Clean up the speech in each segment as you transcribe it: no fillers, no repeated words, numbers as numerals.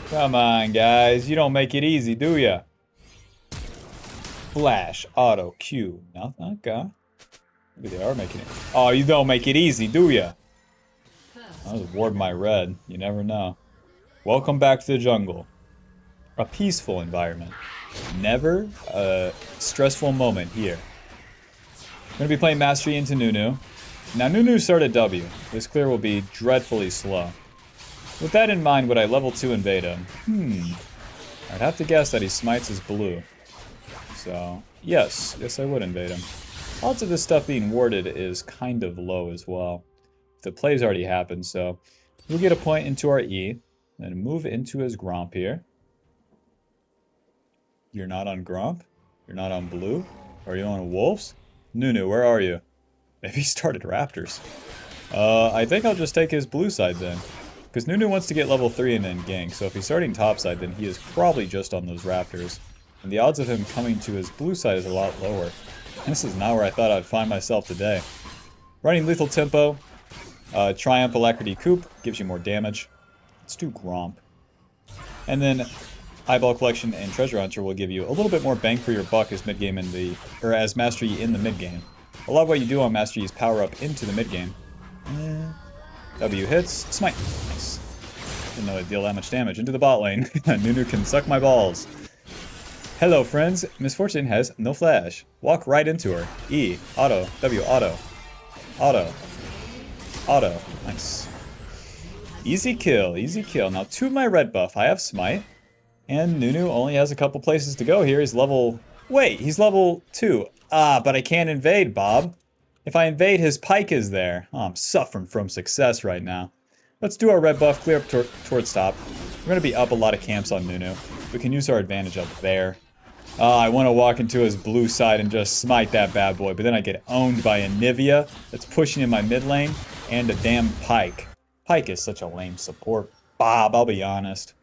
Come on, guys. You don't make it easy, do ya? Flash, auto, Q. No, okay. Maybe they are making it. Oh, you don't make it easy, do ya? I was ward my red. You never know. Welcome back to the jungle. A peaceful environment. Never a stressful moment here. I'm going to be playing Mastery into Nunu. Now, Nunu started W. This clear will be dreadfully slow. With that in mind, would I level 2 invade him? I'd have to guess that he smites his blue. So, yes I would invade him. Odds of this stuff being warded is kind of low as well. The play's already happened, so we'll get a point into our E, then move into his Gromp here. You're not on Gromp? You're not on blue? Are you on Wolves? Nunu, where are you? Maybe he started Raptors. I think I'll just take his blue side then. Because Nunu wants to get level 3 and then gank, so if he's starting topside, then he is probably just on those Raptors. And the odds of him coming to his blue side is a lot lower. This is not where I thought I'd find myself today. Running Lethal Tempo, Triumph Alacrity Coupe, gives you more damage. Let's do Gromp. And then Eyeball Collection and Treasure Hunter will give you a little bit more bang for your buck as mid-game in the... or as Mastery in the mid-game. A lot of what you do on Mastery is power up into the mid-game. W hits, smite. Nice. Didn't know it'd deal that much damage. Into the bot lane. Nunu can suck my balls. Hello, friends. Misfortune has no flash. Walk right into her. E. Auto. W. Auto. Auto. Auto. Nice. Easy kill. Easy kill. Now, to my red buff, I have smite. And Nunu only has a couple places to go here. He's level... Wait, he's level 2. Ah, but I can't invade, Bob. If I invade, his pike is there. Oh, I'm suffering from success right now. Let's do our red buff, clear up towards top. We're going to be up a lot of camps on Nunu. We can use our advantage up there. I want to walk into his blue side and just smite that bad boy, but then I get owned by a Nivea that's pushing in my mid lane, and a damn pike. Pike is such a lame support. Bob, I'll be honest.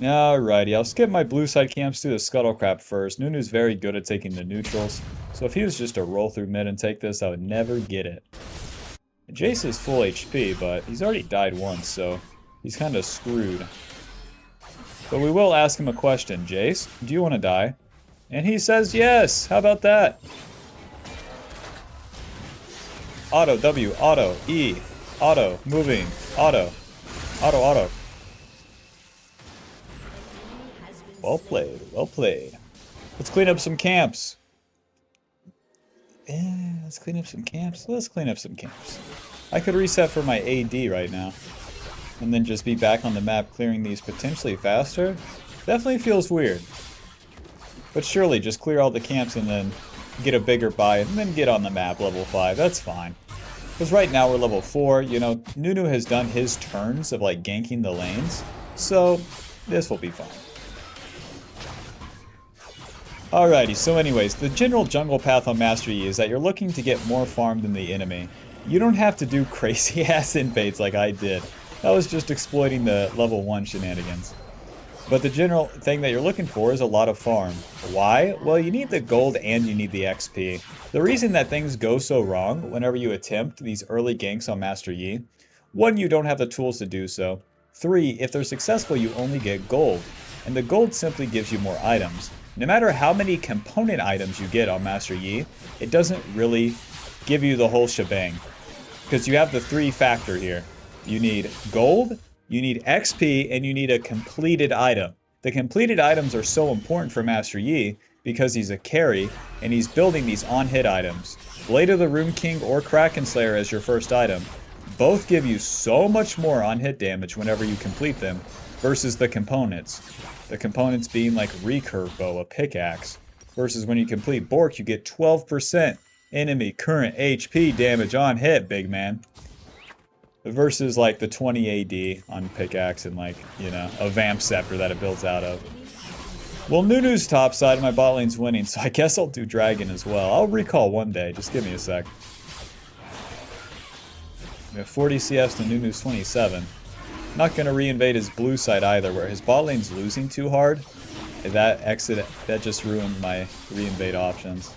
Alrighty, I'll skip my blue side camps to the Scuttlecrab first. Nunu's very good at taking the neutrals, so if he was just to roll through mid and take this, I would never get it. Jace is full HP, but he's already died once, so he's kind of screwed. But we will ask him a question. Jace, do you want to die? And he says yes! How about that? Auto, W, auto, E, auto, moving, auto, auto, auto. Well played, well played. Let's clean up some camps. Yeah, let's clean up some camps. Let's clean up some camps. I could reset for my AD right now. And then just be back on the map clearing these potentially faster. Definitely feels weird. But surely just clear all the camps and then get a bigger buy and then get on the map level 5. That's fine. Because right now we're level 4. You know, Nunu has done his turns of like ganking the lanes. So this will be fine. Alrighty, so anyways, the general jungle path on Mastery is that you're looking to get more farm than the enemy. You don't have to do crazy ass invades like I did. That was just exploiting the level 1 shenanigans. But the general thing that you're looking for is a lot of farm. Why? Well, you need the gold and you need the XP. The reason that things go so wrong whenever you attempt these early ganks on Master Yi, 1, you don't have the tools to do so. 3, if they're successful, you only get gold. And the gold simply gives you more items. No matter how many component items you get on Master Yi, it doesn't really give you the whole shebang. Because you have the 3 factor here. You need gold, you need XP, and you need a completed item. The completed items are so important for Master Yi because he's a carry and he's building these on-hit items. Blade of the Rune King or Kraken Slayer as your first item. Both give you so much more on-hit damage whenever you complete them versus the components. The components being like recurve bow, a pickaxe, versus when you complete Bork, you get 12% enemy current HP damage on hit, big man. Versus like the 20 AD on pickaxe and like, you know, a Vamp Scepter that it builds out of. Well, Nunu's topside, my bot lane's winning, so I guess I'll do Dragon as well. I'll recall one day, just give me a sec. We have 40 CS to Nunu's 27. Not going to re-invade his blue side either, where his bot lane's losing too hard. That exit, that just ruined my re-invade options.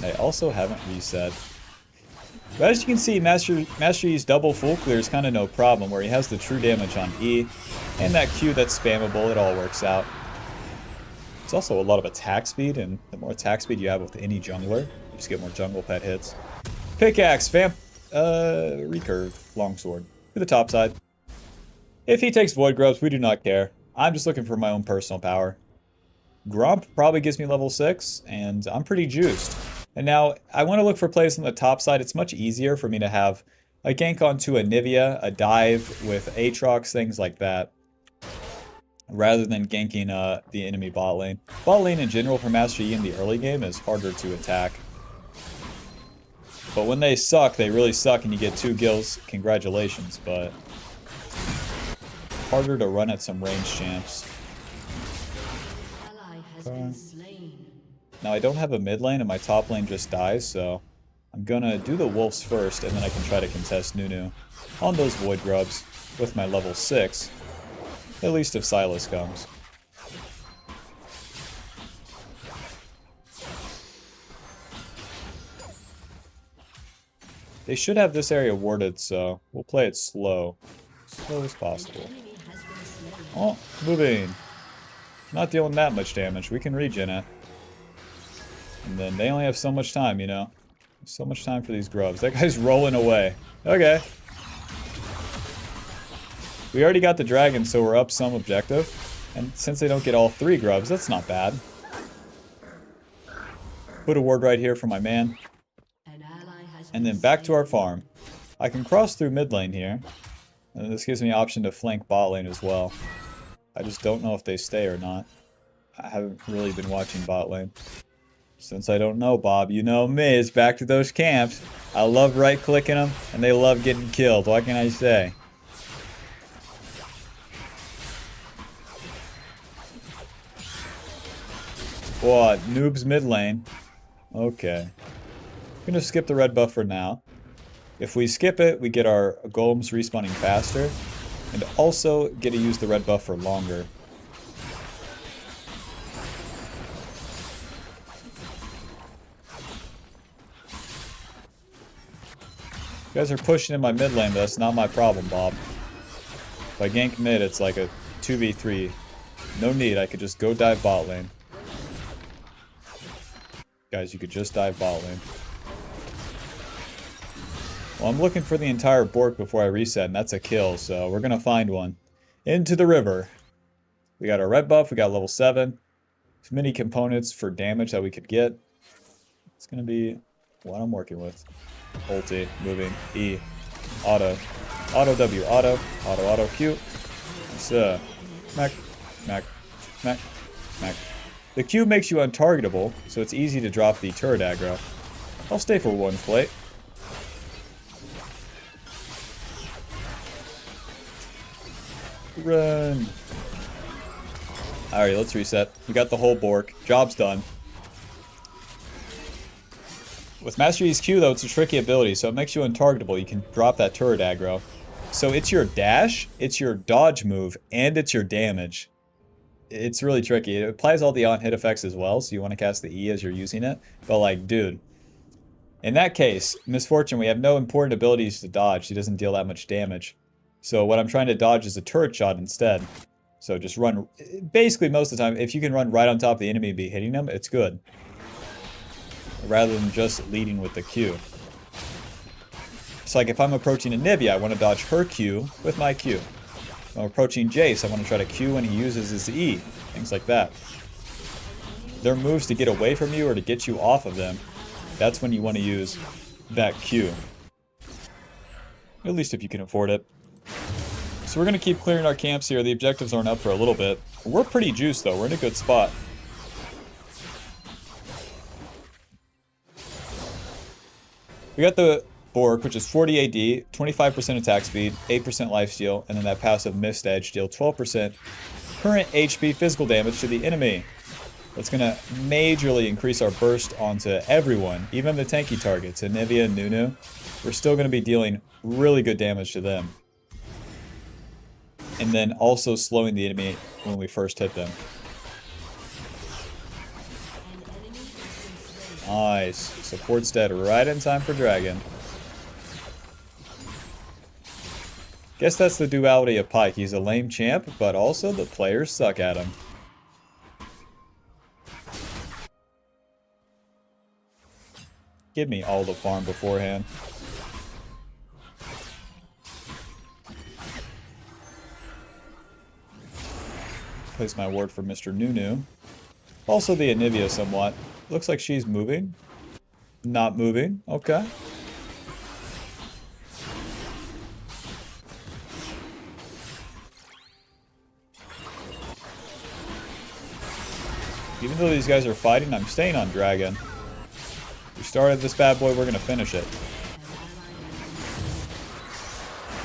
I also haven't reset. But as you can see, Master Yi's double full clear is kind of no problem, where he has the true damage on E, and that Q that's spammable, it all works out. It's also a lot of attack speed, and the more attack speed you have with any jungler, you just get more jungle pet hits. Pickaxe, recurve, longsword, to the top side. If he takes Void Grubs, we do not care. I'm just looking for my own personal power. Grump probably gives me level 6, and I'm pretty juiced. And now, I want to look for plays on the top side. It's much easier for me to have a gank onto a Nivea, a dive with Aatrox, things like that, rather than ganking the enemy bot lane. Bot lane in general for Master Yi in the early game is harder to attack. But when they suck, they really suck, and you get 2 kills, congratulations, but harder to run at some ranged champs. Now I don't have a mid lane and my top lane just dies, so I'm gonna do the wolves first and then I can try to contest Nunu on those Void Grubs with my level 6, at least if Silas comes. They should have this area warded, so we'll play it slow. Slow as possible. Oh, moving. Not dealing that much damage. We can regen it. And then they only have so much time, you know? So much time for these grubs. That guy's rolling away. Okay. We already got the dragon, so we're up some objective. And since they don't get all 3 grubs, that's not bad. Put a ward right here for my man. And then back to our farm. I can cross through mid lane here. And this gives me an option to flank bot lane as well. I just don't know if they stay or not. I haven't really been watching bot lane. Since I don't know, Bob, you know me, it's back to those camps. I love right-clicking them, and they love getting killed. What can I say? What? Noobs mid lane? Okay. I'm gonna skip the red buff for now. If we skip it, we get our golems respawning faster, and also get to use the red buff for longer. You guys are pushing in my mid lane, but that's not my problem, Bob. If I gank mid, it's like a 2v3. No need, I could just go dive bot lane. Guys, you could just dive bot lane. Well, I'm looking for the entire Bork before I reset, and that's a kill, so we're gonna find one. Into the river. We got our red buff, we got level 7. There's many components for damage that we could get. It's gonna be what I'm working with. Ulti, moving, E, auto, auto W, auto, auto, auto, Q. So, smack, smack, smack, smack. The Q makes you untargetable, so it's easy to drop the turret aggro. I'll stay for one plate. Run. Alright, let's reset. We got the whole Bork. Job's done. With Master Yi's Q, though, it's a tricky ability, so it makes you untargetable. You can drop that turret aggro. So it's your dash, it's your dodge move, and it's your damage. It's really tricky. It applies all the on-hit effects as well, so you want to cast the E as you're using it. But, like, dude, in that case, Misfortune, we have no important abilities to dodge. He doesn't deal that much damage. So what I'm trying to dodge is a turret shot instead. So just run, basically most of the time, if you can run right on top of the enemy and be hitting them, it's good. Rather than just leading with the Q. It's like if I'm approaching a Nivea, I want to dodge her Q with my Q. If I'm approaching Jace, I want to try to Q when he uses his E. Things like that. Their moves to get away from you or to get you off of them, that's when you want to use that Q. At least if you can afford it. So we're going to keep clearing our camps here. The objectives aren't up for a little bit. We're pretty juiced though. We're in a good spot. We got the Bork, which is 40 AD, 25% attack speed, 8% lifesteal, and then that passive Mist Edge deal 12% current HP physical damage to the enemy. That's going to majorly increase our burst onto everyone, even the tanky targets, Nivea and Nunu. We're still going to be dealing really good damage to them. And then also slowing the enemy when we first hit them. Nice. Support's dead right in time for Dragon. Guess that's the duality of Pyke. He's a lame champ, but also the players suck at him. Give me all the farm beforehand. Place my ward for Mr. Nunu. Also the Anivia somewhat. Looks like she's moving. Not moving. Okay. Even though these guys are fighting, I'm staying on Dragon. We started this bad boy, we're gonna finish it.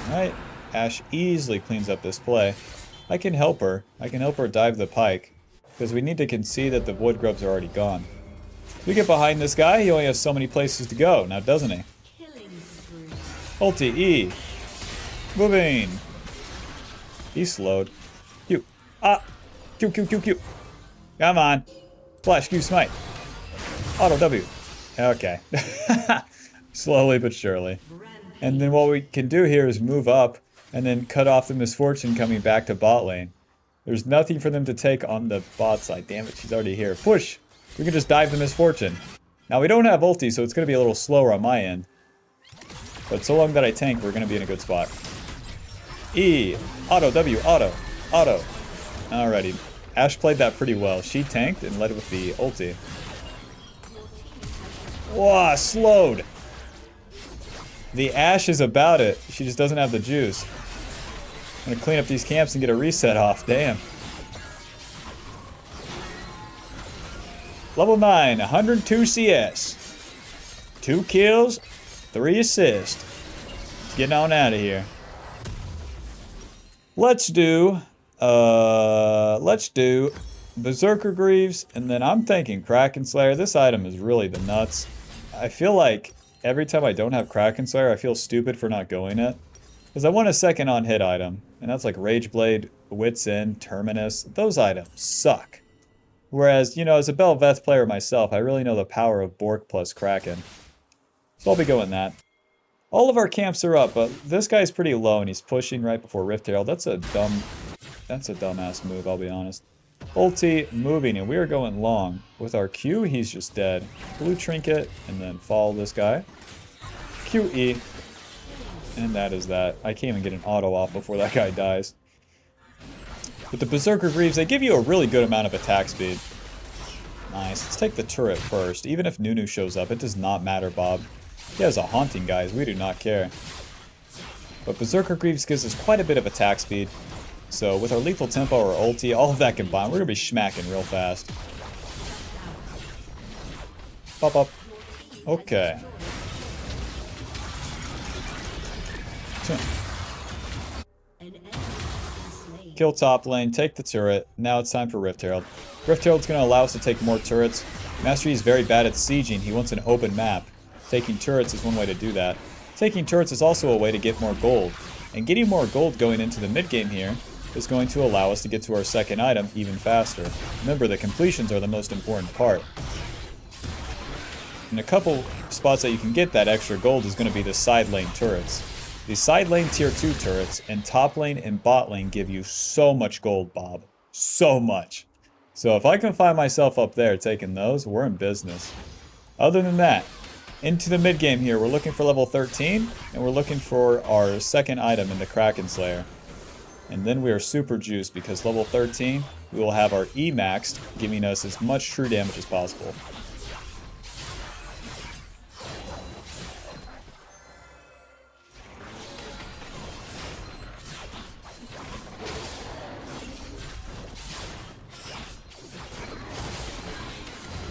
Alright, Ashe easily cleans up this play. I can help her. I can help her dive the Pyke. Because we need to concede that the Wood Grubs are already gone. We get behind this guy, he only has so many places to go, now doesn't he? Ulti, E. Moving. He's slowed. Q. Ah! Q, Q, Q, Q. Come on. Flash, Q, smite. Auto W. Okay. Slowly but surely. And then what we can do here is move up and then cut off the Misfortune coming back to bot lane. There's nothing for them to take on the bot side. Damn it, she's already here. Push! We can just dive the Misfortune. Now we don't have ulti, so it's going to be a little slower on my end. But so long that I tank, we're going to be in a good spot. E. Auto W. Auto. Auto. Alrighty. Ashe played that pretty well. She tanked and led with the ulti. Wow, slowed. The Ashe is about it. She just doesn't have the juice. I'm gonna clean up these camps and get a reset off. Damn. Level 9, 102 CS. 2 kills, 3 assists. Getting on out of here. Let's do Berserker Greaves, and then I'm thinking Kraken Slayer. This item is really the nuts. I feel like every time I don't have Kraken Slayer, I feel stupid for not going it. Because I want a second on hit item, and that's like Rageblade, Wits End, Terminus. Those items suck. Whereas, you know, as a Bel'Veth player myself, I really know the power of Bork plus Kraken. So I'll be going that. All of our camps are up, but this guy's pretty low, and he's pushing right before Rift Herald. That's a dumbass move, I'll be honest. Ulti, moving, and we are going long. With our Q, he's just dead. Blue Trinket, and then follow this guy. QE. And that is that. I can't even get an auto off before that guy dies. With the Berserker Greaves, they give you a really good amount of attack speed. Nice. Let's take the turret first. Even if Nunu shows up, it does not matter, Bob. He has a haunting, guys. We do not care. But Berserker Greaves gives us quite a bit of attack speed. So with our lethal tempo or ulti, all of that combined, we're going to be smacking real fast. Pop up. Okay. Kill top lane, take the turret. Now it's time for Rift Herald. Rift Herald's going to allow us to take more turrets. Master Yi is very bad at sieging. He wants an open map. Taking turrets is one way to do that. Taking turrets is also a way to get more gold. And getting more gold going into the mid game here is going to allow us to get to our second item even faster. Remember, the completions are the most important part. And a couple spots that you can get that extra gold is going to be the side lane turrets. These side lane tier 2 turrets and top lane and bot lane give you so much gold, Bob. So much. So if I can find myself up there taking those, we're in business. Other than that, into the mid game here, we're looking for level 13, and we're looking for our second item in the Kraken Slayer. And then we are super juiced because level 13, we will have our E maxed, giving us as much true damage as possible.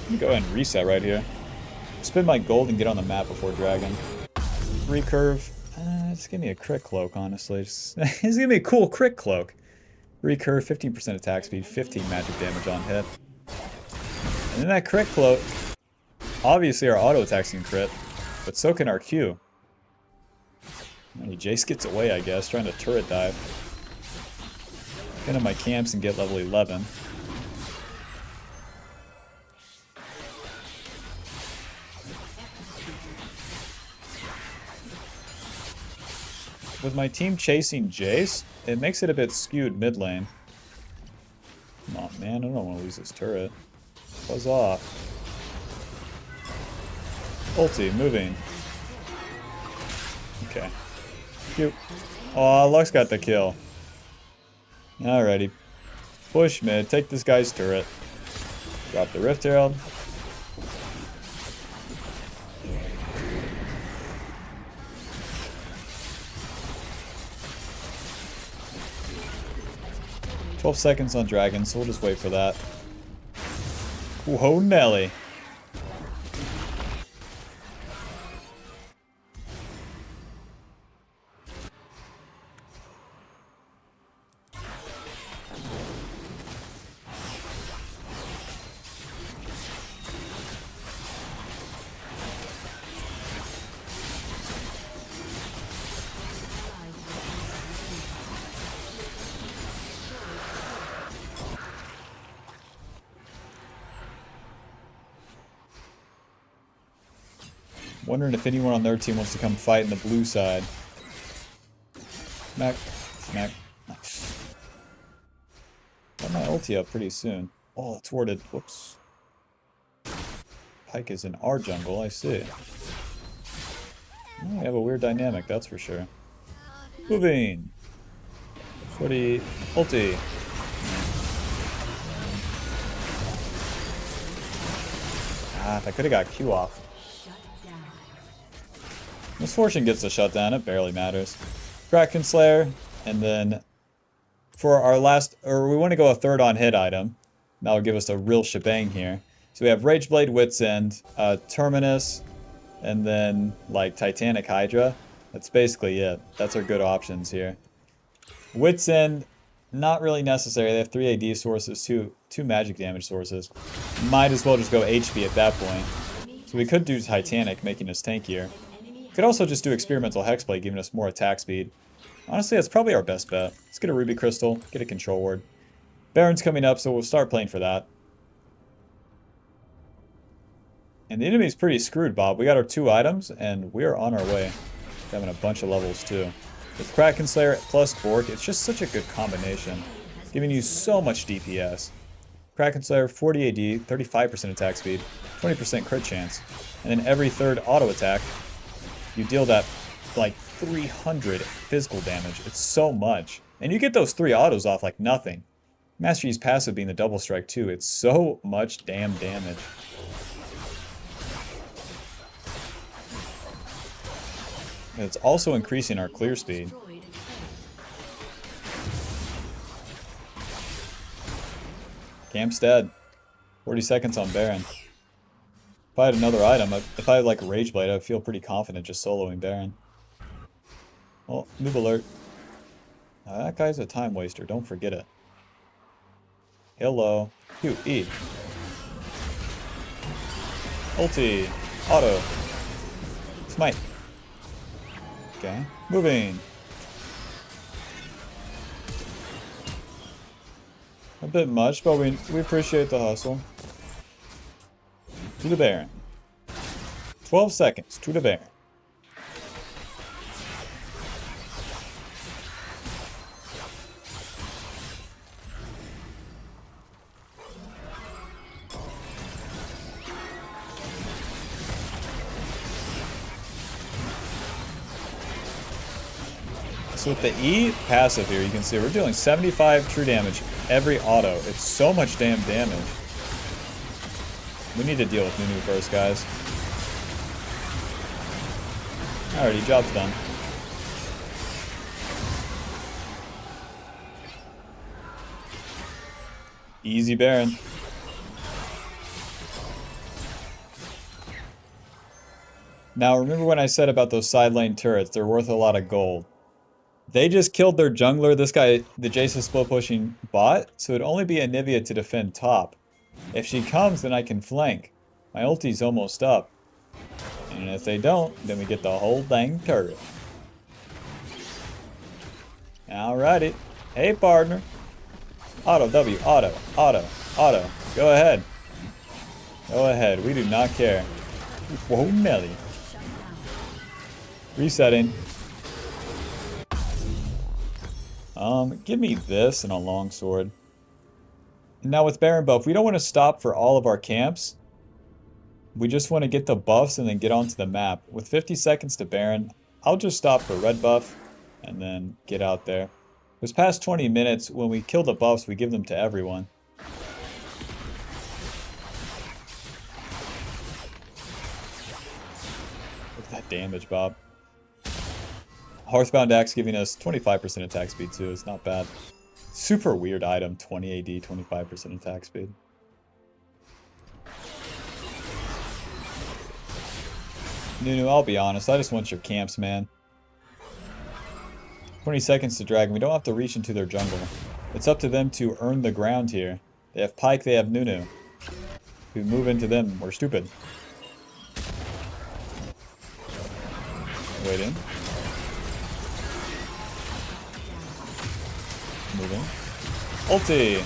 Let me go ahead and reset right here. Spend my gold and get on the map before Dragon. Recurve. Just give me a crit cloak, honestly. Just give me a cool crit cloak. Recurve, 15% attack speed, 15 magic damage on hit. And then that crit cloak. Obviously our auto attacks can crit, but so can our Q. Jace gets away, I guess, trying to turret dive. Get into my camps and get level 11. with my team chasing Jace, it makes it a bit skewed mid lane. Come on, man. I don't want to lose this turret. Buzz off. Ulti, moving. Okay. Cute. Oh, Lux got the kill. Alrighty. Push mid. Take this guy's turret. Drop the Rift Herald. $12 on Dragon, so we'll just wait for that. Whoa, Nelly. Wondering if anyone on their team wants to come fight in the blue side. Smack. Smack. Nice. Got my ulti up pretty soon. Oh, it's warded. Whoops. Pyke is in our jungle, I see. Oh, we have a weird dynamic, that's for sure. Moving. Shorty. Ulti. Ah, if I could have got Q off. Misfortune gets the shutdown, it barely matters. Kraken Slayer, and then for our last, or we want to go a third on hit item. That'll give us a real shebang here. So we have Rageblade, Wit's End, Terminus, and then like Titanic Hydra. That's basically it. That's our good options here. Wit's End, not really necessary. They have 3 AD sources, two magic damage sources. Might as well just go HP at that point. So we could do Titanic, making us tankier. Could also just do Experimental Hexblade, giving us more attack speed. Honestly, that's probably our best bet. Let's get a Ruby Crystal, get a Control Ward. Baron's coming up, so we'll start playing for that. And the enemy's pretty screwed, Bob. We got our 2 items, and we are on our way. Having a bunch of levels, too. With Kraken Slayer plus Bork, it's just such a good combination. Giving you so much DPS. Kraken Slayer, 40 AD, 35% attack speed, 20% crit chance. And then every third auto attack, you deal that like 300 physical damage. It's so much. And you get those 3 autos off like nothing. Master Yi's passive being the double strike too. It's so much damn damage. And it's also increasing our clear speed. Camp's dead. 40 seconds on Baron. If I had another item, if I had like a Rageblade, I'd feel pretty confident just soloing Baron. Oh, noob alert. That guy's a time waster, don't forget it. Hello. Q, E. Ulti. Auto. Smite. Okay. Moving. A bit much, but we appreciate the hustle. To the Baron. 12 seconds to the Baron. So with the E passive here, you can see we're dealing 75 true damage every auto. It's so much damn damage. We need to deal with Nunu first, guys. Alrighty, job's done. Easy Baron. Now, remember when I said about those side lane turrets, they're worth a lot of gold. They just killed their jungler, this guy, the Jace is slow pushing bot, so it'd only be Anivia to defend top. If she comes, then I can flank. My ulti's almost up. And if they don't, then we get the whole dang turret. Alrighty. Hey, partner. Auto, W, auto, auto, auto. Go ahead. Go ahead. We do not care. Whoa, Nelly. Resetting. Give me this and a longsword. Now with Baron buff, we don't want to stop for all of our camps. We just want to get the buffs and then get onto the map. With 50 seconds to Baron, I'll just stop for red buff and then get out there. This past 20 minutes, when we kill the buffs, we give them to everyone. Look at that damage, Bob. Hearthbound Axe giving us 25% attack speed too. It's not bad. Super weird item, 20 AD, 25% attack speed. Nunu, I'll be honest, I just want your camps, man. 20 seconds to Dragon. We don't have to reach into their jungle. It's up to them to earn the ground here. They have Pike, they have Nunu. If we move into them, we're stupid. Wait in. Moving. Ulti!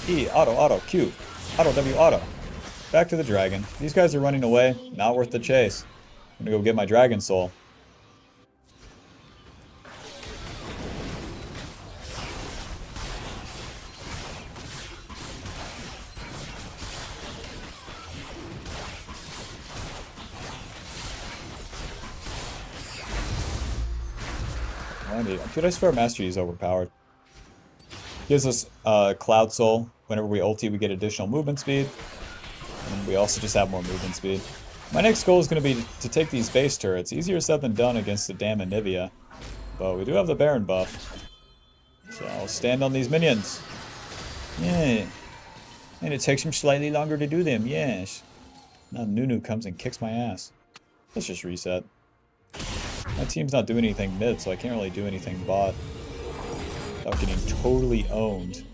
E, auto, Q. Auto, W, auto. Back to the dragon. These guys are running away. Not worth the chase. I'm gonna go get my dragon soul. Dude, I swear Master Yi is overpowered. Gives us Cloud Soul. Whenever we ulti, we get additional movement speed. And we also just have more movement speed. My next goal is going to be to take these base turrets. Easier said than done against the Dam and Nivea. But we do have the Baron buff. So I'll stand on these minions. Yeah. And it takes him slightly longer to do them, yes. Now Nunu comes and kicks my ass. Let's just reset. My team's not doing anything mid, so I can't really do anything bot. Without getting totally owned.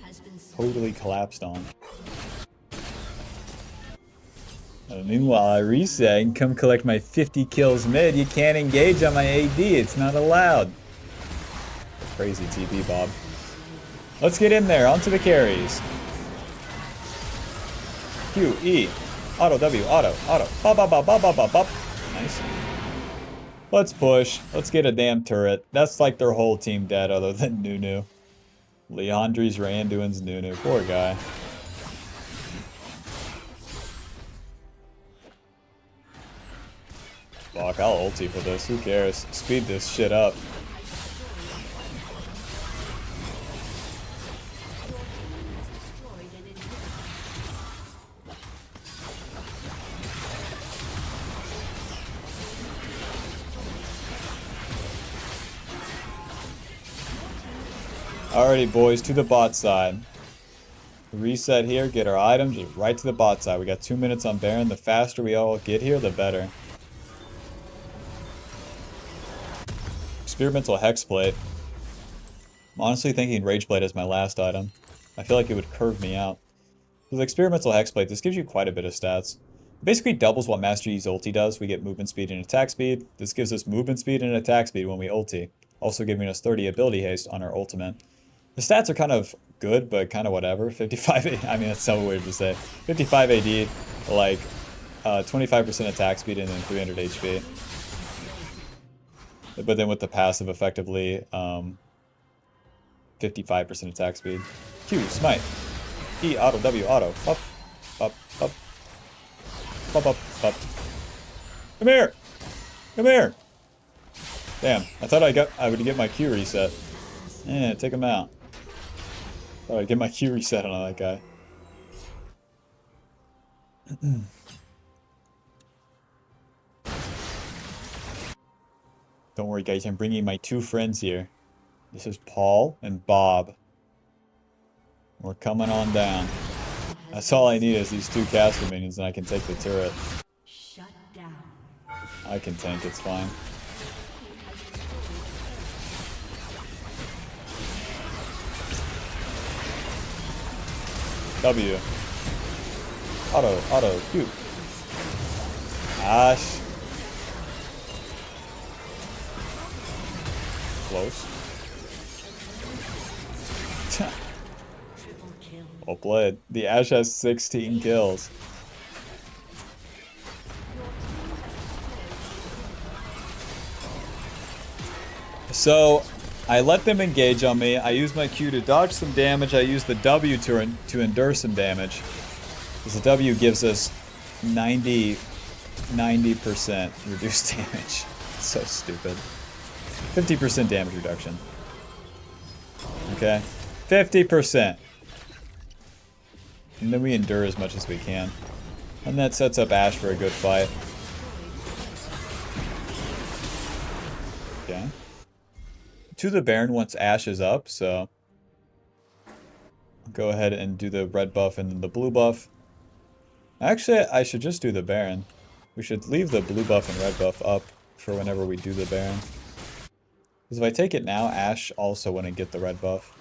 Totally collapsed on. Meanwhile, I reset and come collect my 50 kills mid. You can't engage on my AD. It's not allowed. Crazy TP, Bob. Let's get in there. Onto the carries. Q, E. Auto, W, auto, auto. Bop, bop, bop, bop, bop, bop, bop. Nice. Let's push. Let's get a damn turret. That's like their whole team dead other than Nunu. Leandri's, Randuin's, Nunu. Poor guy. Fuck, I'll ulti for this. Who cares? Speed this shit up. Alrighty, boys, to the bot side. Reset here, get our items, just right to the bot side. We got 2 minutes on Baron. The faster we all get here, the better. Experimental Hexblade. I'm honestly thinking Rageblade is my last item. I feel like it would curve me out. With Experimental Hexblade, this gives you quite a bit of stats. It basically doubles what Master Yi's ulti does. We get movement speed and attack speed. This gives us movement speed and attack speed when we ulti. Also giving us 30 ability haste on our ultimate. The stats are kind of good, but kind of whatever. 55 AD, I mean, that's so weird to say. 55 AD, like 25% attack speed and then 300 HP. But then with the passive, effectively 55% attack speed. Q, smite. E, auto, W, auto. Up, up, up. Up, up, up. Come here! Come here! Damn, I thought I would get my Q reset. Yeah, take him out. Thought I'd get my Q reset on that guy. Don't worry, guys. I'm bringing my 2 friends here. This is Paul and Bob. We're coming on down. That's all I need is these 2 caster minions, and I can take the turret. Shut down. I can tank. It's fine. W. Auto, auto, Q. Ash. Close. Well played. The Ash has 16 kills. So I let them engage on me. I use my Q to dodge some damage. I use the W to endure some damage. Because the W gives us 90% reduced damage. So stupid. 50% damage reduction. Okay. 50%. And then we endure as much as we can. And that sets up Ashe for a good fight. Okay. To the Baron once Ashe is up, so I'll go ahead and do the red buff and then the blue buff. Actually, I should just do the Baron. We should leave the blue buff and red buff up for whenever we do the Baron. Because if I take it now, Ashe also wouldn't get the red buff.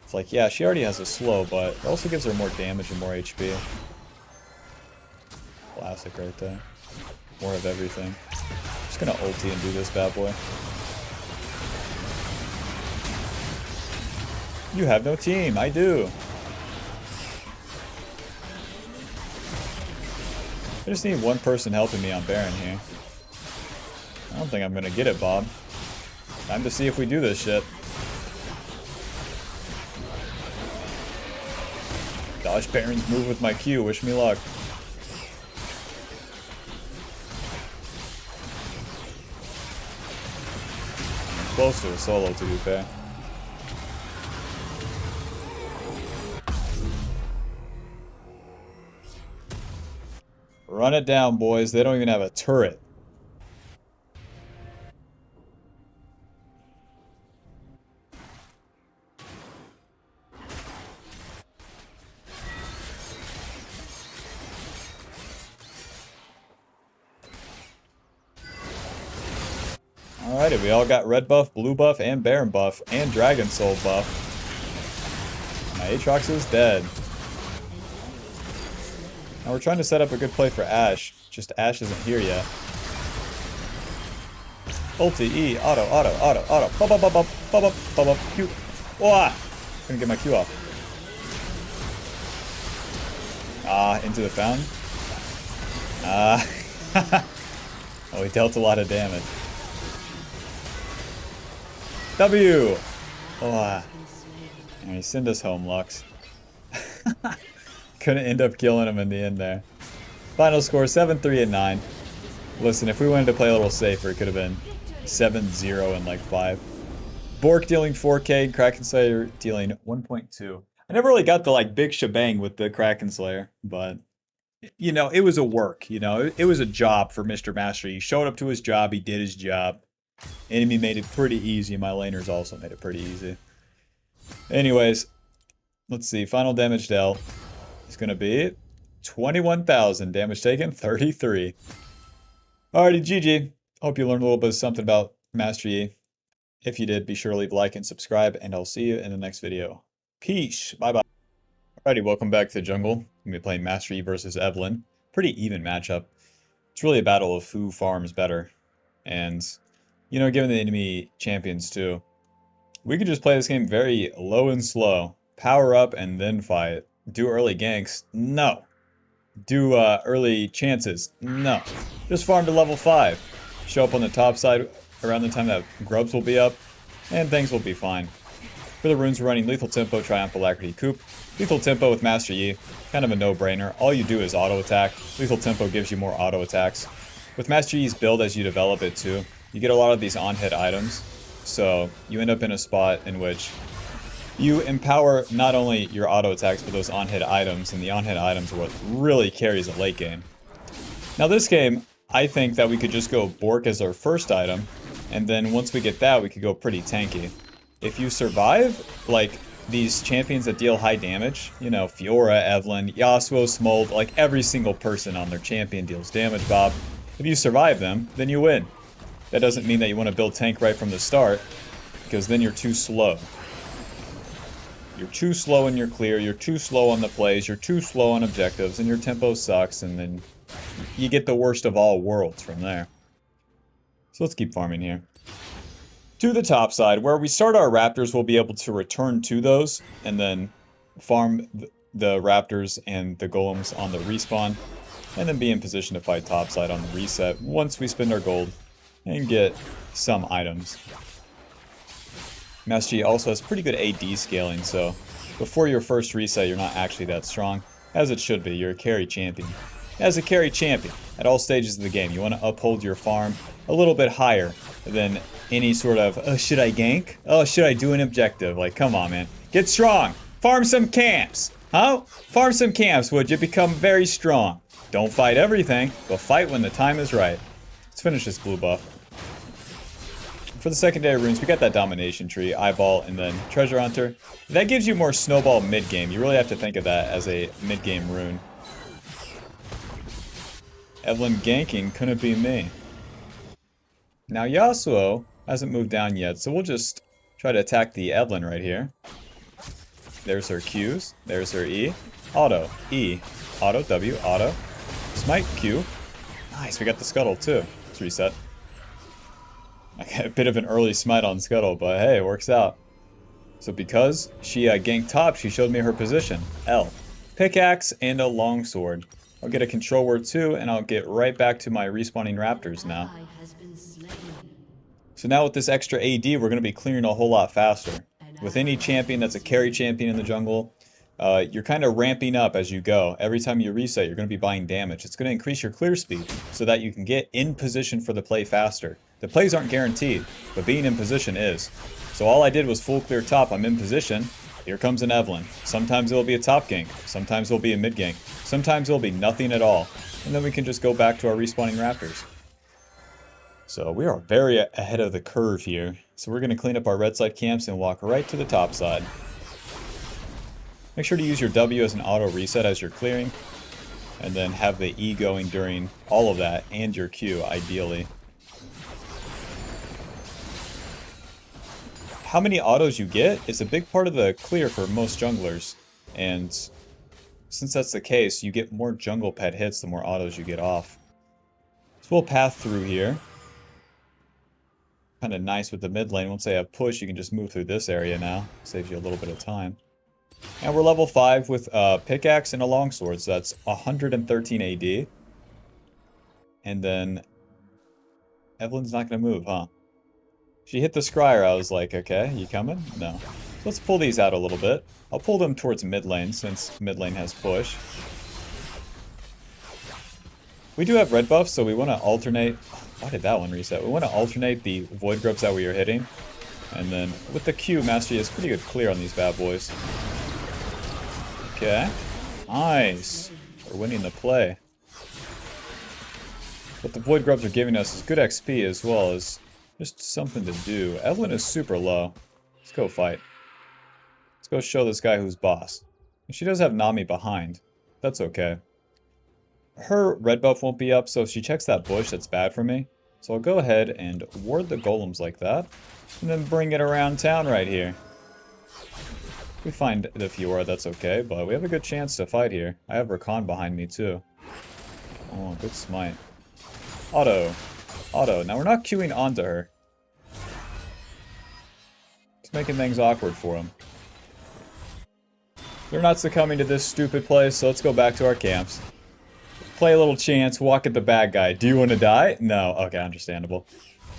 It's like, yeah, she already has a slow, but it also gives her more damage and more HP. Classic right there. More of everything. Just gonna ulti and do this bad boy. You have no team, I do. I just need one person helping me on Baron here. I don't think I'm gonna get it, Bob. Time to see if we do this shit. Dodge Baron's move with my Q, wish me luck. I'm close to a solo, to be fair. Run it down, boys. They don't even have a turret. Alrighty, we all got red buff, blue buff, and Baron buff, and Dragon Soul buff. My Aatrox is dead. Now we're trying to set up a good play for Ashe. Just Ashe isn't here yet. Ulti, E, auto, auto, auto, auto. Bop, bop, bop, bop, bop, bop, bop, bop, Q. Wah! Gonna get my Q off. Ah, into the fountain. Ah. Oh, he dealt a lot of damage. W! Oh, alright, send us home, Lux. Couldn't end up killing him in the end there. Final score, 7-3 and 9. Listen, if we wanted to play a little safer, it could have been 7-0 and like 5. Bork dealing 4k, Kraken Slayer dealing 1.2. I never really got the like big shebang with the Kraken Slayer, but you know, it was a work, you know, it was a job for Mr. Master. He showed up to his job, he did his job. Enemy made it pretty easy, my laners also made it pretty easy. Anyways, let's see, final damage dealt is going to be 21,000. Damage taken, 33. Alrighty, GG. Hope you learned a little bit of something about Master Yi. If you did, be sure to leave a like and subscribe, and I'll see you in the next video. Peace. Bye-bye. Alrighty, welcome back to the jungle. I'm going to be playing Master Yi versus Evelynn. Pretty even matchup. It's really a battle of who farms better. And, you know, given the enemy champions too, we could just play this game very low and slow. Power up and then fight. Do early ganks? No. Do early chances? No. Just farm to level 5. Show up on the top side around the time that grubs will be up, and things will be fine. For the runes, we're running Lethal Tempo, Triumph, Alacrity, Coup. Lethal Tempo with Master Yi, kind of a no-brainer. All you do is auto attack. Lethal Tempo gives you more auto attacks. With Master Yi's build, as you develop it too, you get a lot of these on-hit items, so you end up in a spot in which you empower not only your auto attacks, but those on-hit items, and the on-hit items are what really carries a late game. Now this game, I think that we could just go Bork as our first item, and then once we get that, we could go pretty tanky. If you survive, like, these champions that deal high damage, you know, Fiora, Evelynn, Yasuo, Smold, like every single person on their champion deals damage, Bob. If you survive them, then you win. That doesn't mean that you want to build tank right from the start, because then you're too slow. You're too slow in your clear, you're too slow on the plays, you're too slow on objectives, and your tempo sucks, and then you get the worst of all worlds from there. So let's keep farming here. To the top side, where we start our raptors, we'll be able to return to those, and then farm the raptors and the golems on the respawn, and then be in position to fight topside on the reset once we spend our gold. and get some items. Master Yi also has pretty good AD scaling, so before your first reset, you're not actually that strong, as it should be. You're a carry champion. As a carry champion, at all stages of the game, you want to uphold your farm a little bit higher than any sort of, oh, should I gank? Oh, should I do an objective? Like, come on, man. Get strong. Farm some camps. Huh? Farm some camps, would you? Become very strong. Don't fight everything, but fight when the time is right. Let's finish this blue buff. For the secondary runes, we got that domination tree, eyeball, and then treasure hunter. That gives you more snowball mid-game. You really have to think of that as a mid-game rune. Evelyn ganking couldn't be me. Now Yasuo hasn't moved down yet, so we'll just try to attack the Evelyn right here. There's her Qs, there's her E. Auto, E, auto, W, auto. Smite, Q. Nice, we got the Scuttle too. Let's reset. I got a bit of an early smite on Scuttle, but hey, it works out. So because she ganked top, she showed me her position. L. Pickaxe and a longsword. I'll get a control word too, and I'll get right back to my respawning raptors now. So now with this extra AD, we're going to be clearing a whole lot faster. With any champion that's a carry champion in the jungle, you're kind of ramping up as you go. Every time you reset, you're going to be buying damage. It's going to increase your clear speed so that you can get in position for the play faster. The plays aren't guaranteed, but being in position is. So all I did was full clear top. I'm in position. Here comes an Evelyn. Sometimes it'll be a top gank. Sometimes it'll be a mid gank. Sometimes it'll be nothing at all. And then we can just go back to our respawning raptors. So we are very ahead of the curve here. So we're going to clean up our red side camps and walk right to the top side. Make sure to use your W as an auto reset as you're clearing. And then have the E going during all of that and your Q, ideally. How many autos you get is a big part of the clear for most junglers. And since that's the case, you get more jungle pet hits the more autos you get off. So we'll path through here. Kind of nice with the mid lane. Once they have push, you can just move through this area now. Saves you a little bit of time. And we're level 5 with a pickaxe and a longsword, so that's 113 AD. And then Evelyn's not going to move, huh? She hit the scryer, I was like, okay, you coming? No. So let's pull these out a little bit. I'll pull them towards mid lane, since mid lane has push. We do have red buffs, so we want to alternate... Why did that one reset? We want to alternate the void grubs that we are hitting. And then with the Q, Mastery is pretty good clear on these bad boys. Okay. Nice. We're winning the play. What the void grubs are giving us is good XP as well as just something to do. Evelyn is super low. Let's go fight. Let's go show this guy who's boss. And she does have Nami behind. That's okay. Her red buff won't be up, so if she checks that bush, that's bad for me. So I'll go ahead and ward the golems like that. And then bring it around town right here. If we find the Fiora, that's okay, but we have a good chance to fight here. I have Rakan behind me too. Oh, good smite. Auto. Auto. Now we're not queuing onto her. It's making things awkward for him. They're not succumbing to this stupid play, so let's go back to our camps. Play a little chance, walk at the bad guy. Do you want to die? No. Okay, understandable.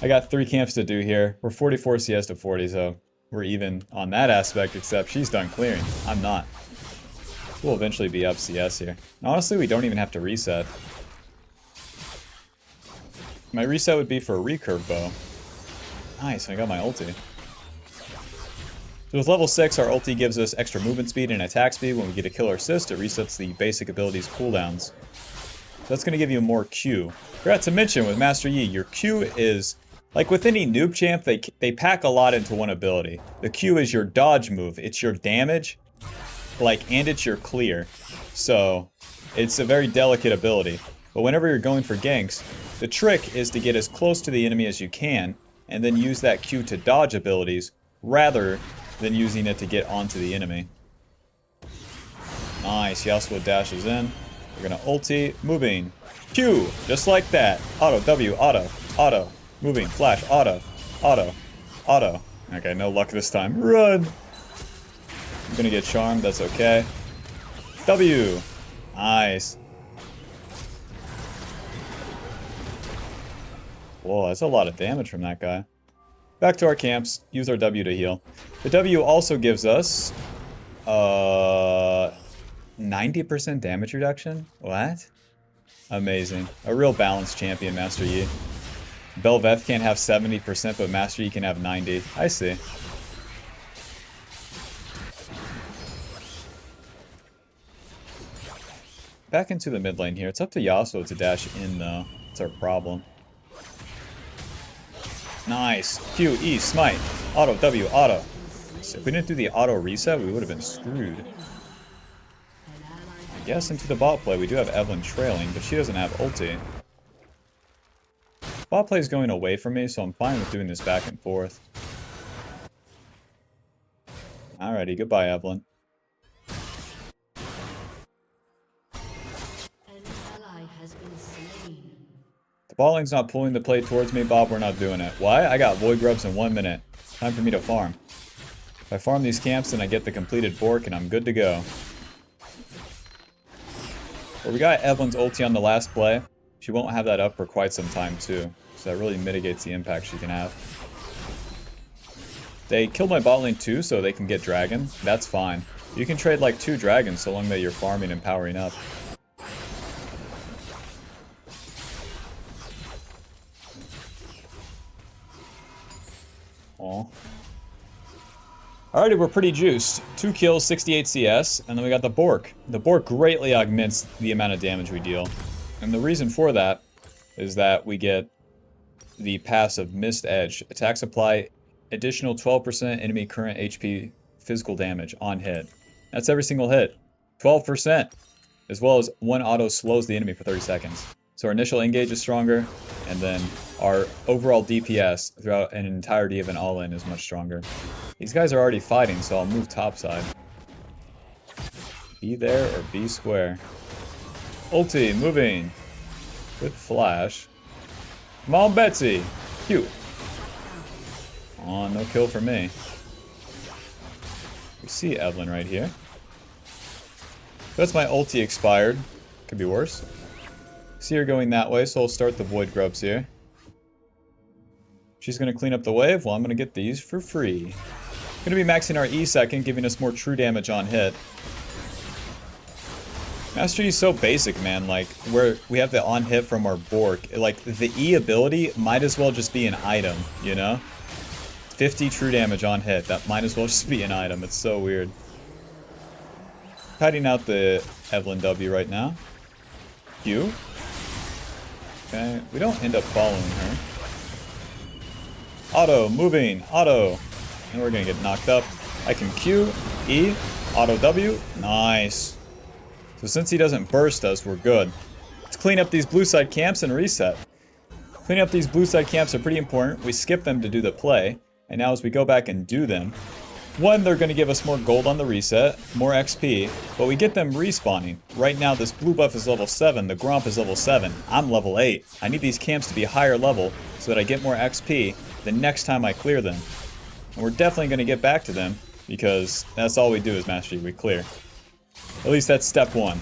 I got 3 camps to do here. We're 44 CS to 40, so we're even on that aspect, except she's done clearing. I'm not. We'll eventually be up CS here. And honestly, we don't even have to reset. My reset would be for a recurve bow. Nice, I got my ulti. So with level 6, our ulti gives us extra movement speed and attack speed. When we get a killer assist, it resets the basic abilities cooldowns. So that's going to give you more Q. Forgot to mention with Master Yi, your Q is, like with any noob champ, they pack a lot into one ability. The Q is your dodge move. It's your damage, and it's your clear. So it's a very delicate ability. But whenever you're going for ganks, the trick is to get as close to the enemy as you can, and then use that Q to dodge abilities, rather than using it to get onto the enemy. Nice, Yasuo dashes in. We're gonna ulti, moving, Q, just like that. Auto, W, auto, auto, moving, flash, auto, auto, auto. Okay, no luck this time. Run! I'm gonna get charmed, that's okay. W, nice. Whoa, that's a lot of damage from that guy. Back to our camps. Use our W to heal. The W also gives us 90% damage reduction? What? Amazing. A real balanced champion, Master Yi. Belveth can't have 70%, but Master Yi can have 90. I see. Back into the mid lane here. It's up to Yasuo to dash in, though. That's our problem. Nice. Q, E, smite. Auto, W, auto. So if we didn't do the auto reset, we would have been screwed. Yes, into the bot play. We do have Evelyn trailing, but she doesn't have ulti. Bot play is going away from me, so I'm fine with doing this back and forth. Alrighty, goodbye, Evelyn. The bot lane's not pulling the play towards me, Bob. We're not doing it. Why? I got Void Grubs in 1 minute. Time for me to farm. If I farm these camps, then I get the completed Bork, and I'm good to go. But we got Evelyn's ulti on the last play. She won't have that up for quite some time, too. So that really mitigates the impact she can have. They killed my bot lane, too, so they can get Dragon. That's fine. You can trade, like, 2 dragons so long that you're farming and powering up. Aw. Alrighty, we're pretty juiced. 2 kills, 68 CS, and then we got the Bork. The Bork greatly augments the amount of damage we deal. And the reason for that is that we get the passive Mist Edge. Attacks apply additional 12% enemy current HP physical damage on hit. That's every single hit. 12%! As well as 1 auto slows the enemy for 30 seconds. So our initial engage is stronger, and then our overall DPS throughout an entirety of an all-in is much stronger. These guys are already fighting, so I'll move topside. Be there or be square. Ulti, moving. With flash. Come on, Betsy. Q. Oh, no kill for me. We see Evelyn right here. That's my ulti expired. Could be worse. See her going that way, so I'll start the Void Grubs here. She's going to clean up the wave. Well, I'm going to get these for free. Going to be maxing our E second, giving us more true damage on hit. Master Yi is so basic, man. Like, where we have the on hit from our Bork. Like, the E ability might as well just be an item, you know? 50 true damage on hit. That might as well just be an item. It's so weird. Kiting out the Evelyn W right now. Q. Okay, we don't end up following her. Auto, moving, auto. And we're gonna get knocked up. I can Q, E, auto W. Nice. So since he doesn't burst us, we're good. Let's clean up these blue side camps and reset. Cleaning up these blue side camps are pretty important. We skip them to do the play. And now as we go back and do them, one, they're going to give us more gold on the reset, more XP, but we get them respawning. Right now, this blue buff is level 7, the Gromp is level 7, I'm level 8. I need these camps to be higher level so that I get more XP the next time I clear them. And we're definitely going to get back to them because that's all we do as Master Yi, we clear. At least that's step 1.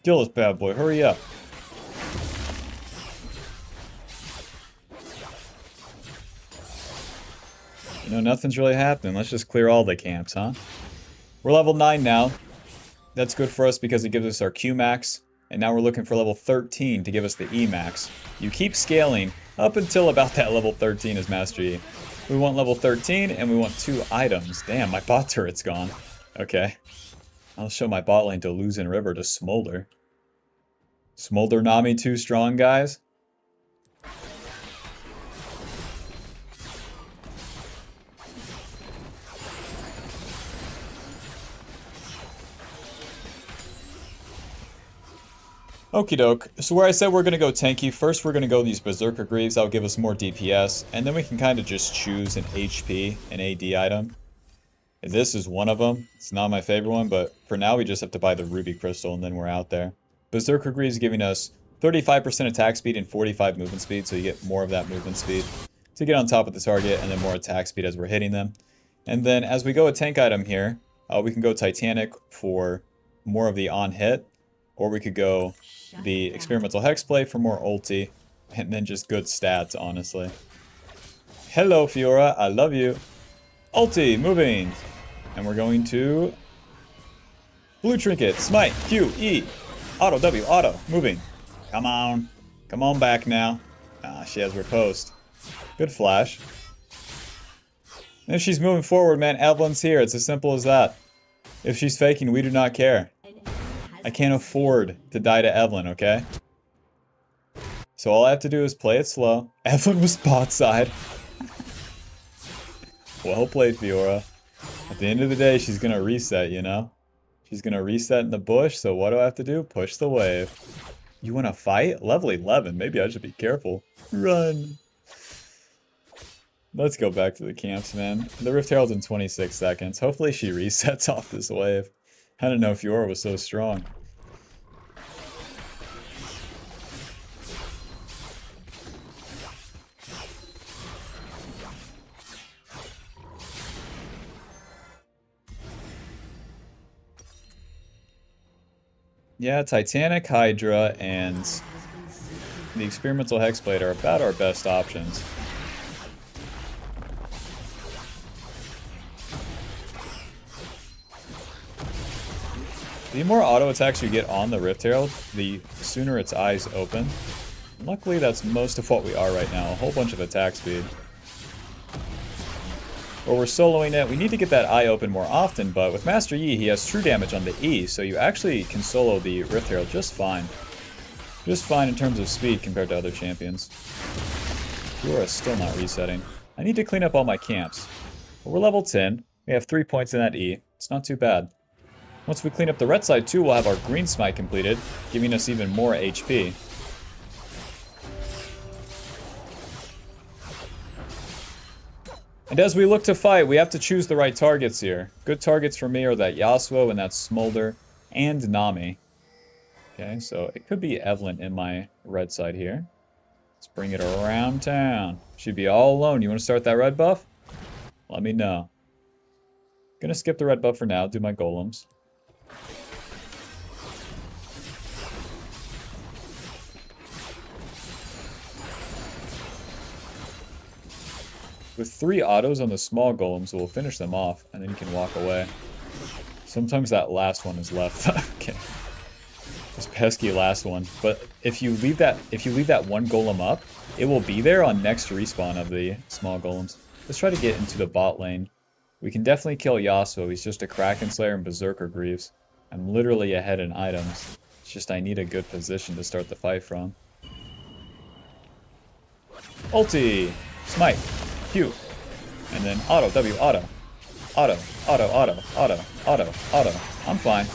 Kill this bad boy, hurry up. You know, nothing's really happening. Let's just clear all the camps, huh? We're level 9 now. That's good for us because it gives us our Q max. And now we're looking for level 13 to give us the E max. You keep scaling up until about that level 13 as Master Yi. We want level 13 and we want 2 items. Damn, my bot turret's gone. Okay. I'll show my bot lane to Luzin River to Smolder. Smolder Nami too strong, guys? Okie doke. So where I said we're going to go tanky, first we're going to go these Berserker Greaves. That'll give us more DPS. And then we can kind of just choose an HP, an AD item. This is one of them. It's not my favorite one, but for now we just have to buy the Ruby Crystal and then we're out there. Berserker Greaves giving us 35% attack speed and 45 movement speed, so you get more of that movement speed to get on top of the target and then more attack speed as we're hitting them. And then as we go a tank item here, we can go Titanic for more of the on hit. Or we could go the Experimental Hex play for more ulti. And then just good stats, honestly. Hello, Fiora. I love you. Ulti, moving. And we're going to... Blue Trinket, Smite, Q, E. Auto, W, auto, moving. Come on. Come on back now. Ah, she has riposte. Good flash. And if she's moving forward, man, Evelyn's here. It's as simple as that. If she's faking, we do not care. I can't afford to die to Evelyn, okay? So all I have to do is play it slow. Evelyn was bot side. Well played, Fiora. At the end of the day, she's gonna reset, you know? She's gonna reset in the bush, so what do I have to do? Push the wave. You wanna fight? Level 11. Maybe I should be careful. Run. Let's go back to the camps, man. The Rift Herald's in 26 seconds. Hopefully she resets off this wave. I didn't know Fiora was so strong. Yeah, Titanic, Hydra, and the Experimental Hexblade are about our best options. The more auto attacks you get on the Rift Herald, the sooner its eyes open. Luckily, that's most of what we are right now, a whole bunch of attack speed. Or we're soloing it. We need to get that eye open more often, but with Master Yi, he has true damage on the E, so you actually can solo the Rift Herald just fine. Just fine in terms of speed compared to other champions. Fiora's still not resetting. I need to clean up all my camps. But we're level 10. We have 3 points in that E. It's not too bad. Once we clean up the red side too, we'll have our green smite completed, giving us even more HP. And as we look to fight, we have to choose the right targets here. Good targets for me are that Yasuo and that Smolder and Nami. Okay, so it could be Evelyn in my red side here. Let's bring it around town. She'd be all alone. You want to start that red buff? Let me know. Gonna skip the red buff for now, do my golems. With 3 autos on the small golems, we'll finish them off, and then you can walk away. Sometimes that last one is left. Okay. This pesky last one. But if you leave that one golem up, it will be there on next respawn of the small golems. Let's try to get into the bot lane. We can definitely kill Yasuo. He's just a Kraken Slayer and Berserker Greaves. I'm literally ahead in items. It's just I need a good position to start the fight from. Ulti! Smite! Q. And then auto, W, auto. Auto, auto, auto, auto, auto, auto. I'm fine.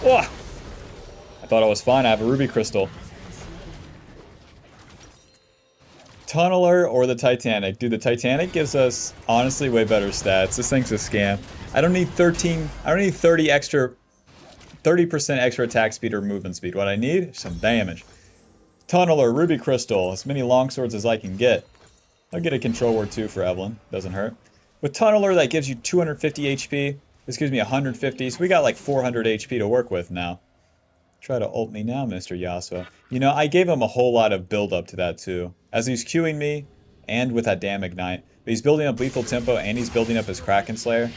Whoa! I thought I was fine. I have a ruby crystal. Tunneler or the Titanic. Dude, the Titanic gives us, honestly, way better stats. This thing's a scam. I don't need 30% extra attack speed or movement speed. What I need is some damage. Tunneler, ruby crystal. As many longswords as I can get. I'll get a control word too for Evelyn. Doesn't hurt. With Tunneler, that gives you 250 HP. This gives me 150, so we got like 400 HP to work with now. Try to ult me now, Mr. Yasuo. You know, I gave him a whole lot of build up to that too. As he's queuing me, and with that damn ignite. But he's building up lethal tempo, and he's building up his Kraken Slayer.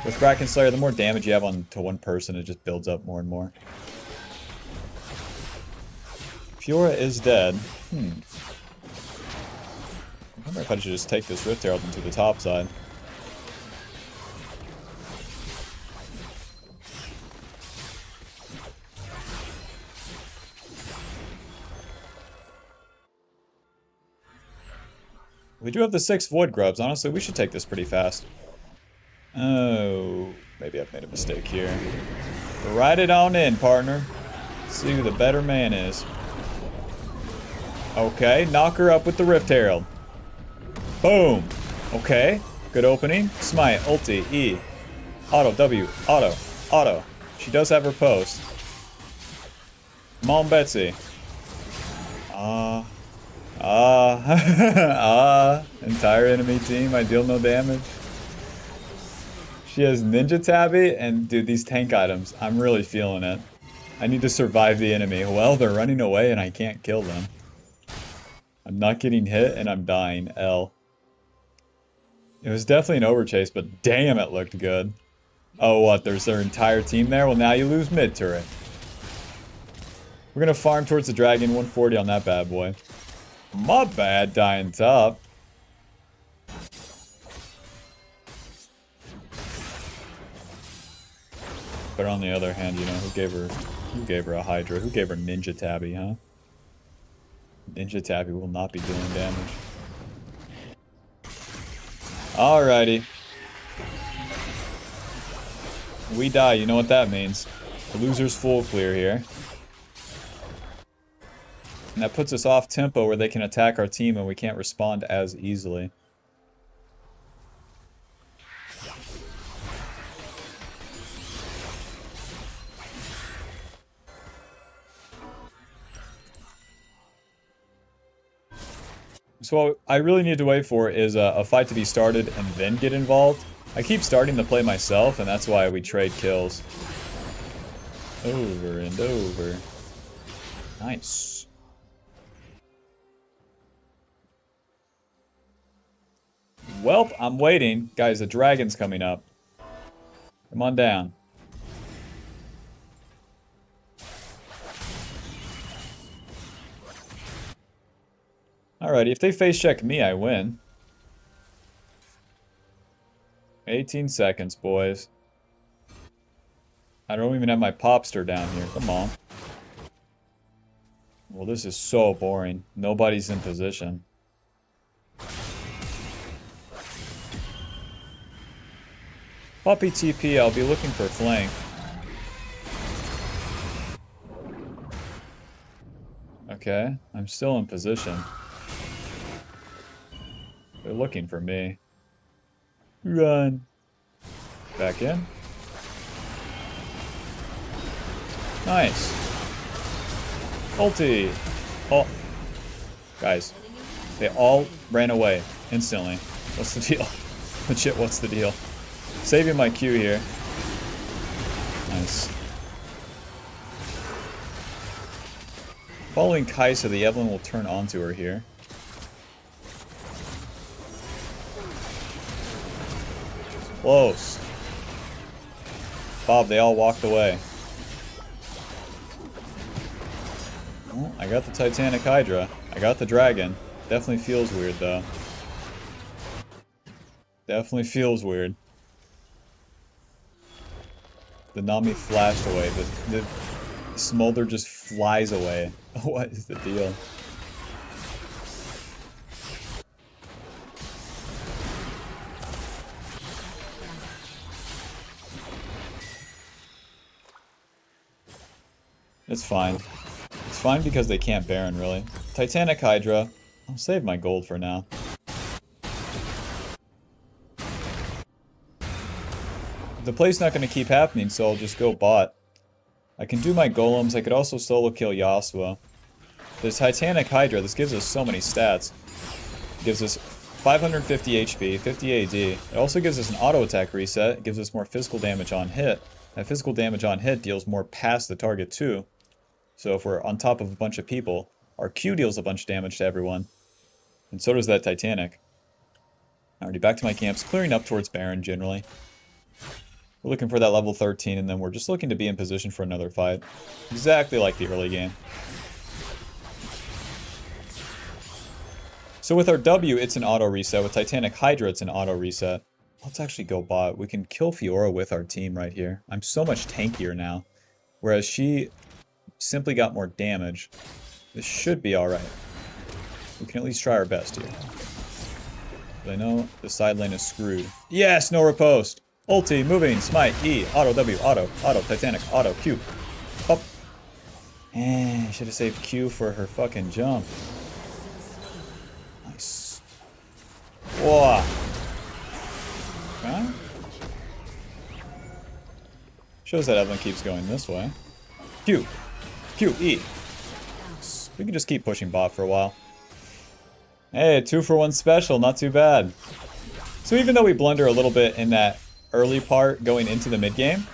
With Kraken Slayer, the more damage you have on to one person, it just builds up more and more. Fiora is dead. I wonder if I should just take this Rift Herald into the top side. We do have the 6 Void Grubs. Honestly, we should take this pretty fast. Oh, maybe I've made a mistake here. Ride it on in, partner. See who the better man is. Okay, knock her up with the Rift Herald. Boom. Okay, good opening. Smite, ulti, E. Auto, W, auto, auto. She does have her post. Come on, Betsy. Entire enemy team, I deal no damage. She has Ninja Tabby, and dude, these tank items, I'm really feeling it. I need to survive the enemy. Well, they're running away and I can't kill them. I'm not getting hit and I'm dying. L. It was definitely an overchase, but damn, it looked good. Oh, what? There's their entire team there? Well, now you lose mid turret. We're gonna farm towards the dragon. 140 on that bad boy. My bad, dying top. But on the other hand, you know, who gave her a Hydra? Who gave her Ninja Tabby, huh? Ninja Tabby will not be doing damage. Alrighty. We die, you know what that means. The loser's full clear here. And that puts us off tempo where they can attack our team and we can't respond as easily. So what I really need to wait for is a fight to be started and then get involved. I keep starting the play myself, and that's why we trade kills. Over and over. Nice. Welp, I'm waiting. Guys, the dragon's coming up. Come on down. Alrighty, if they face check me, I win. 18 seconds, boys. I don't even have my popster down here. Come on. Well, this is so boring. Nobody's in position. Puppy TP, I'll be looking for flank. Okay, I'm still in position. They're looking for me. Run. Back in. Nice. Ulti. Oh. Guys. They all ran away instantly. What's the deal? Legit, what's the deal? Saving my Q here. Nice. Following Kaisa, the Evelyn will turn onto her here. Close. Bob, they all walked away. Well, I got the Titanic Hydra. I got the dragon. Definitely feels weird, though. Definitely feels weird. The Nami flashed away. The Smolder just flies away. What is the deal? It's fine. It's fine because they can't Baron, really. Titanic Hydra. I'll save my gold for now. The play's not going to keep happening, so I'll just go bot. I can do my golems. I could also solo kill Yasuo. The Titanic Hydra, this gives us so many stats. It gives us 550 HP, 50 AD. It also gives us an auto attack reset. It gives us more physical damage on hit. That physical damage on hit deals more past the target too. So if we're on top of a bunch of people, our Q deals a bunch of damage to everyone. And so does that Titanic. Alrighty, back to my camps, clearing up towards Baron generally. We're looking for that level 13, and then we're just looking to be in position for another fight. Exactly like the early game. So with our W, it's an auto reset. With Titanic Hydra, it's an auto reset. Let's actually go bot. We can kill Fiora with our team right here. I'm so much tankier now. Whereas she simply got more damage. This should be alright. We can at least try our best here. But I know the side lane is screwed. Yes, no riposte! Ulti, moving, smite, E, auto, W, auto, Titanic, auto, Q. Up. Eh, should have saved Q for her fucking jump. Nice. Whoa. Okay. Shows that Evelyn keeps going this way. Q. Q, E. We can just keep pushing bot for a while. Hey, 2-for-1 special, not too bad. So even though we blunder a little bit in that early part going into the mid game,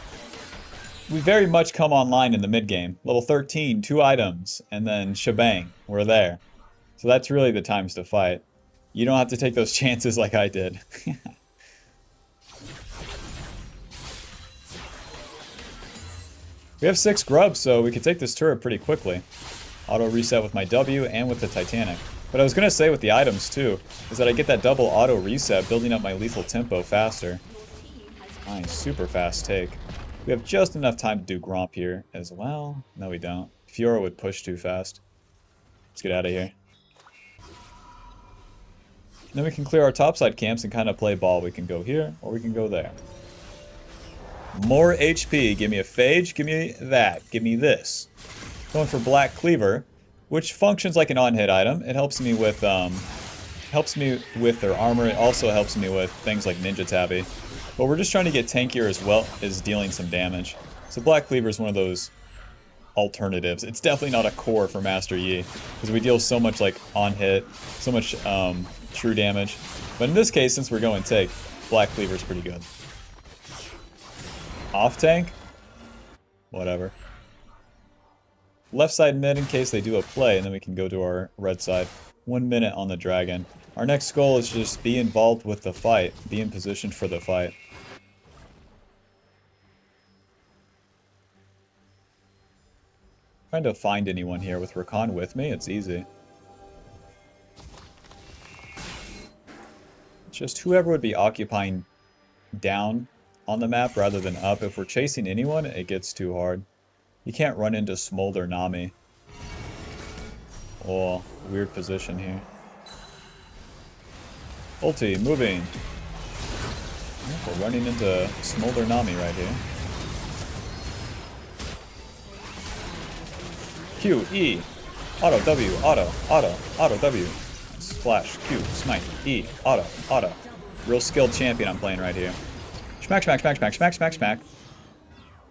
we very much come online in the mid game. Level 13, 2 items, and then shebang, we're there. So that's really the times to fight. You don't have to take those chances like I did. We have 6 grubs, so we could take this turret pretty quickly. Auto reset with my W and with the Titanic. But I was going to say with the items too, is that I get that double auto reset, building up my lethal tempo faster. Nice, super fast take. We have just enough time to do Gromp here as well. No, we don't. Fiora would push too fast. Let's get out of here. Then we can clear our topside camps and kind of play ball. We can go here, or we can go there. More HP. Give me a Phage. Give me that. Give me this. Going for Black Cleaver, which functions like an on-hit item. It helps me with their armor. It also helps me with things like Ninja Tabby. But we're just trying to get tankier as well as dealing some damage. So Black Cleaver is one of those alternatives. It's definitely not a core for Master Yi, because we deal so much like on-hit, so much true damage. But in this case, since we're going take, Black Cleaver is pretty good. Off tank? Whatever. Left side mid in case they do a play, and then we can go to our red side. 1 minute on the dragon. Our next goal is just be involved with the fight. Be in position for the fight. Trying to find anyone here with Rakan with me, it's easy. It's just whoever would be occupying down on the map rather than up. If we're chasing anyone, it gets too hard. You can't run into Smolder Nami. Oh, weird position here. Ulti, moving. We're running into Smolder Nami right here. Q, E, auto, W, auto, W. Splash, Q, smite, E, auto. Real skilled champion I'm playing right here. Smack, smack, smack, smack, smack, smack, smack.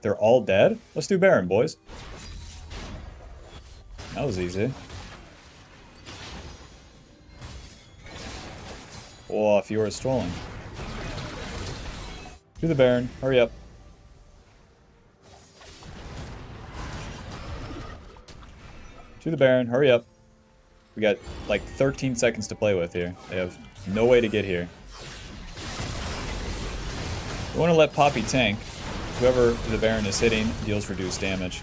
They're all dead? Let's do Baron, boys. That was easy. Oh, if you were strolling. Do the Baron. Hurry up. To the Baron. Hurry up. We got like 13 seconds to play with here. They have no way to get here. We want to let Poppy tank. Whoever the Baron is hitting deals reduced damage.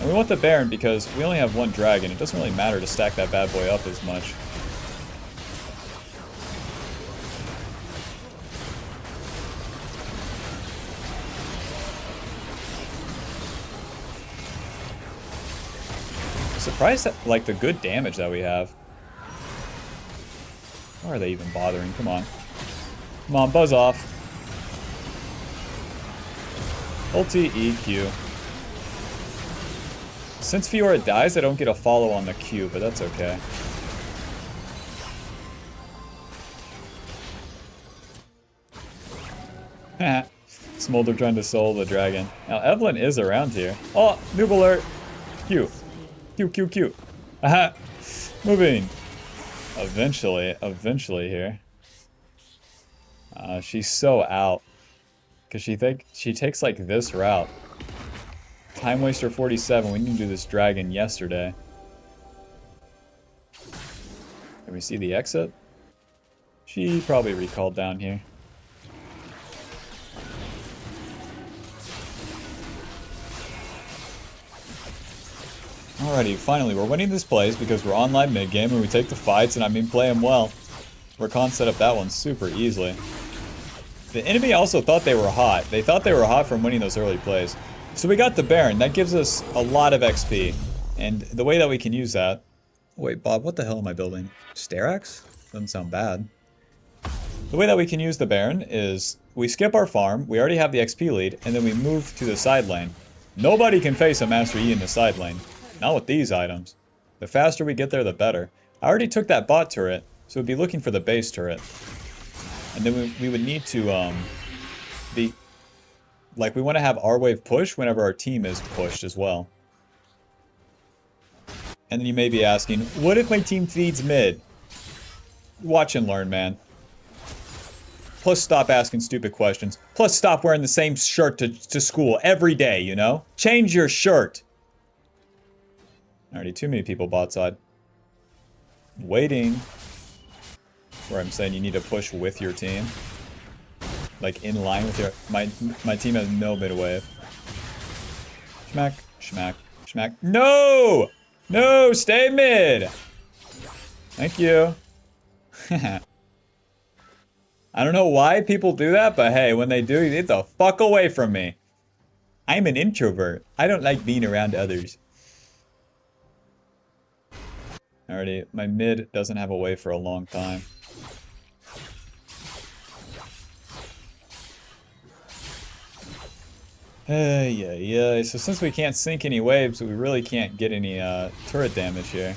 And we want the Baron because we only have 1 dragon. It doesn't really matter to stack that bad boy up as much. Surprised at like the good damage that we have. Why are they even bothering? Come on. Come on, buzz off. Ulti EQ. Since Fiora dies, I don't get a follow on the Q, but that's okay. Smolder trying to soul the dragon. Now Evelyn is around here. Oh, noob alert. Q. Q. Aha! Moving. Eventually here. She's so out. Because she takes like this route. Time waster 47. We need to do this dragon yesterday. Can we see the exit? She probably recalled down here. Alrighty, finally, we're winning this place because we're online mid-game and we take the fights, and I mean play them well. Rakan set up that one super easily. The enemy also thought they were hot. They thought they were hot from winning those early plays. So we got the Baron. That gives us a lot of XP. And the way that we can use that... Wait, Bob, what the hell am I building? Starax? Doesn't sound bad. The way that we can use the Baron is we skip our farm, we already have the XP lead, and then we move to the side lane. Nobody can face a Master Yi in the side lane. Not with these items. The faster we get there, the better. I already took that bot turret, so we'd be looking for the base turret. And then we would need to, we want to have our wave push whenever our team is pushed as well. And then you may be asking, what if my team feeds mid? Watch and learn, man. Plus stop asking stupid questions. Plus stop wearing the same shirt to school every day, you know? Change your shirt! Already too many people bot side. Waiting. Where I'm saying you need to push with your team. Like in line with your... My team has no mid wave. Schmack, schmack, schmack. No! No, stay mid! Thank you. I don't know why people do that, but hey, when they do, get the fuck away from me. I'm an introvert. I don't like being around others. Alrighty, my mid doesn't have a wave for a long time. Yeah. So since we can't sink any waves, we really can't get any turret damage here.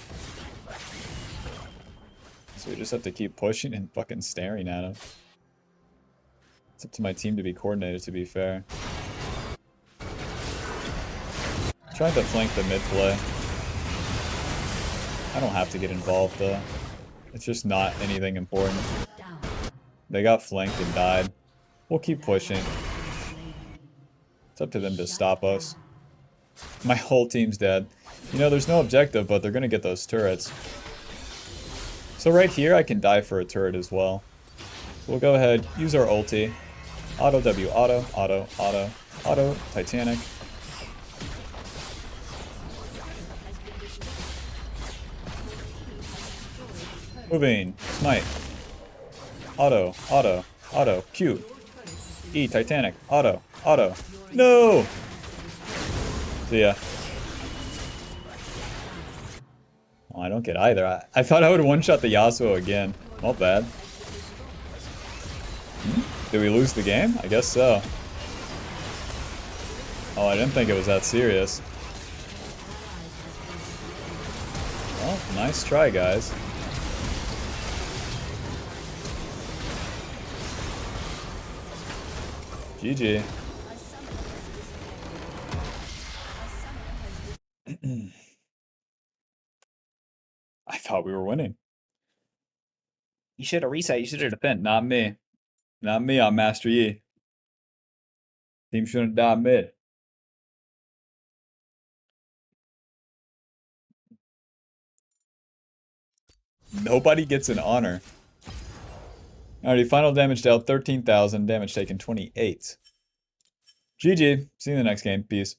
So we just have to keep pushing and fucking staring at him. It's up to my team to be coordinated, to be fair. Trying to flank the mid play. I don't have to get involved though. It's just not anything important. They got flanked and died. We'll keep pushing. It's up to them to stop us. My whole team's dead. You know, there's no objective, but they're gonna get those turrets. So right here, I can die for a turret as well. So we'll go ahead, use our ulti. Auto W, auto, auto, auto, auto, Titanic. Moving, smite. Auto, auto, auto, Q. E, Titanic, auto, auto. No! See ya. Oh, I don't get either. I thought I would one-shot the Yasuo again. Not bad. Did we lose the game? I guess so. Oh, I didn't think it was that serious. Well, nice try, guys. GG. I thought we were winning. You should have reset. You should have defended. Not me. Not me on Master Yi. Team shouldn't die mid. Nobody gets an honor. Alrighty, final damage dealt 13,000. Damage taken 28. GG. See you in the next game. Peace.